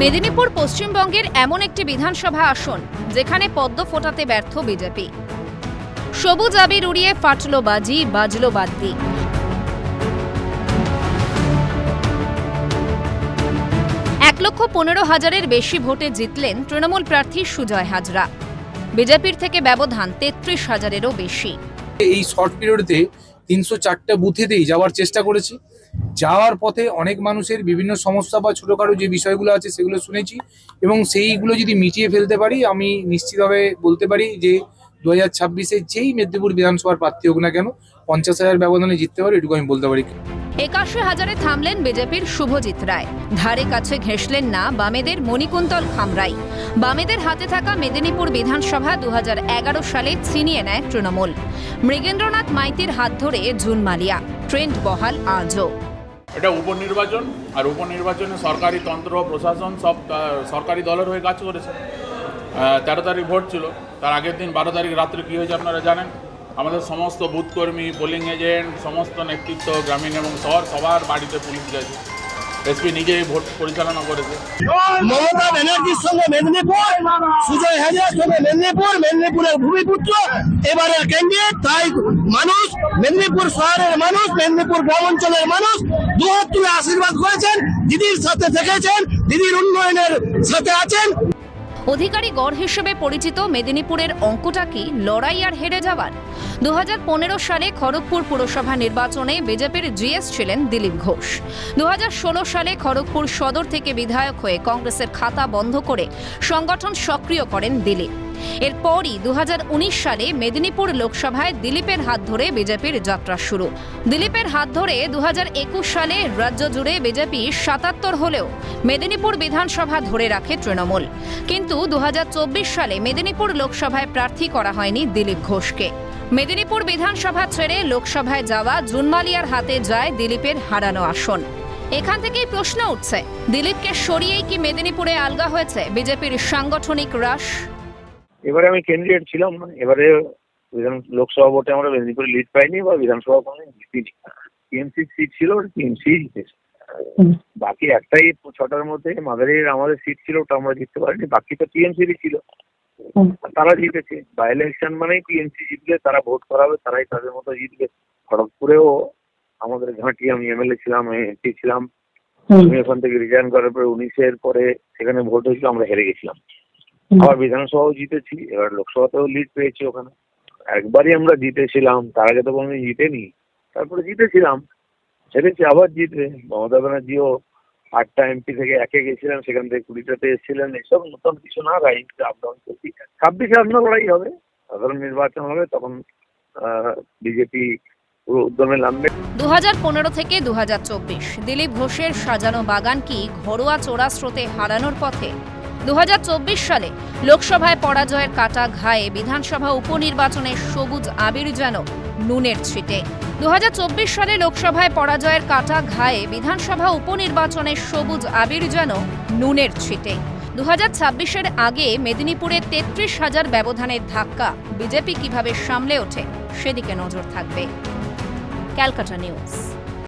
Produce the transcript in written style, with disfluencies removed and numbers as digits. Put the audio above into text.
মেদিনীপুর পশ্চিমবঙ্গের এমন একটি বিধানসভা আসন যেখানে পদ্ম ফোটাতে ব্যর্থ বিজেপি। সবুজ আবির উড়িয়ে ফাটলো বাজি, বাজলো বাদ্যি। এক লক্ষ 15,000-এর বেশি ভোটে জিতলেন তৃণমূল প্রার্থী সুজয় হাজরা। বিজেপির থেকে ব্যবধান 33,000-এরও বেশি। এই শর্ট পিরিয়ডে 304টা বুথেতেই যাওয়ার চেষ্টা করেছি। যাওয়ার পথে অনেক মানুষের বিভিন্ন সমস্যা বা ছোটখাটো যে বিষয়গুলো আছে সেগুলো শুনেছি এবং সেইগুলো যদি মিটিয়ে ফেলতে পারি, আমি নিশ্চিতভাবে বলতে পারি যে 2026-এ যেই মেদিনীপুর বিধানসভার প্রার্থী হোক না কেন 50,000 ব্যবধানে জিততে পারে, এটুকু আমি বলতে পারি। 81,000-এ থামলেন বিজেপির শুভজিৎ রায়। ধারে কাছে ঘেঁষলেন না বামেদের মণিকুন্তল খামরাই। বামেদের হাতে থাকা মেদিনীপুর বিধানসভা 2011 সালে ছিনিয়ে নেয় তৃণমূল। মৃগেন্দ্রনাথ মাইতির হাত ধরে জুন মালিয়া। ট্রেন্ড বহাল আজও। এটা উপনির্বাচন, আর উপনির্বাচনে সরকারি তন্ত্র প্রশাসন সব সরকারি দলের হয়ে কাজ করেছে। 13 তারিখ ভোট ছিল, তার আগের দিন 12 তারিখ রাত্রে কী হয়েছে আপনারা জানেন। আমাদের সমস্ত বুথকর্মী, পোলিং এজেন্ট, সমস্ত নেতৃত্ব গ্রামীণ এবং শহর সবার বাড়িতে পুলিশ গেছে। এসপি নিজেই ভোট পরিচালনা করেছে। মমতা ব্যানার্জির সঙ্গে মেদিনীপুর, সুজয় হাজার সঙ্গে মেদিনীপুর, মেদিনীপুরের ভূমিপুত্র এবারের ক্যান্ডিডেট। তাই মানুষ, মেদিনীপুর শহরের মানুষ, মেদিনীপুর গ্রাম অঞ্চলের মানুষ দুহাত তুলে আশীর্বাদ করেছেন। দিদির সাথে থেকেছেন, দিদির উন্নয়নের সাথে আছেন। অধিকারী গড় হিসেবে পরিচিত মেদিনীপুরের অঙ্কটা কি লড়াই আর হেরে যাওয়ার? 2015 সালে খড়গপুর পুরসভা নির্বাচনে বিজেপির জিএস ছিলেন দিলীপ ঘোষ। 2016 সালে খড়গপুর সদর থেকে বিধায়ক হয়ে কংগ্রেসের খাতা বন্ধ করে সংগঠন সক্রিয় করেন দিলীপ। এরপরই 2019 সালে মেদিনীপুর লোকসভায় দিলীপের হাত ধরে বিজেপির যাত্রা শুরু। দিলীপের হাত ধরে 2021 সালে রাজ্য জুড়ে বিজেপি 77 হলেও মেদিনীপুর বিধানসভা ধরে রাখে তৃণমূল। কিন্তু 2024 সালে মেদিনীপুর লোকসভায় প্রার্থী করা হয়নি দিলীপ ঘোষকে। মেদিনীপুর বিধানসভা ছেড়ে লোকসভায় যাওয়া জুন মালিয়ার হাতে যায় দিলীপের হারানো আসন। এখান থেকেই প্রশ্ন উঠছে, দিলীপকে সরিয়েই কি মেদিনীপুরে আলগা হয়েছে বিজেপির সাংগঠনিক হ্রাস? এবারে আমি ক্যান্ডিডেট ছিলাম না। এবারে লোকসভা ভোটে আমরা মেদিনীপুরে লিড পাইনি বা বিধানসভা কোনো জিতিনি। টিএমসি সিট ছিল, টিএমসি জিতেছে। বাকি একটাই 6টার মধ্যে মাদারির আমাদের সিট ছিল, ওটা আমরা জিততে পারিনি। বাকি তো টিএমসিরই ছিল, তারা জিতেছে। বাই ইলেকশন মানেই টিএমসি জিতলে তারা ভোট করাবে, তারাই তাদের মতো জিতবে। খড়গপুরেও আমাদের ঘাঁটি, আমি এমএলএ ছিলাম, এমপি ছিলাম। আমি ওখান থেকে রিটার্ন করার পরে 19-এর পরে সেখানে ভোট হয়েছিল, আমরা হেরে গেছিলাম। আবার বিধানসভাও জিতেছি, এবার লোকসভাতেও লিড পেয়েছি। ওখানে একবারই আমরা জিতেছিলাম, তার আগে তো কোনোদিন জিতেনি। তারপরে জিতেছিলাম, হেরেছি, আবার জিতবে। মমতা ব্যানার্জিও 8টা এমপি থেকে 1-এ গেছিলেন, সেখান থেকে 20টাতে এসেছিলেন। এসব নতুন কিছু না, রাইট আপ ডাউন করছি। 26-এ আপনার লড়াই হবে, সাধারণ নির্বাচন হবে, তখন বিজেপি পুরো উদ্যমে নামবে। 2015 থেকে 2024 দিলীপ ঘোষের সাজানো বাগান কি ঘরোয়া চোরা স্রোতে হারানোর পথে? 2024 সালে লোকসভায় পরাজয়ের কাটা ঘায়ে বিধানসভা উপনির্বাচনে সবুজ আবির যেন নুনের ছিটে। 2024 সালে লোকসভায় পরাজয়ের কাটা ঘায়ে বিধানসভা উপনির্বাচনে সবুজ আবির যেন নুনের ছিটে। 2026-এর আগে মেদিনীপুরে 33,000 ব্যবধানের ধাক্কা বিজেপি কিভাবে সামলে ওঠে সেদিকে নজর থাকবে। ক্যালকাটা নিউজ।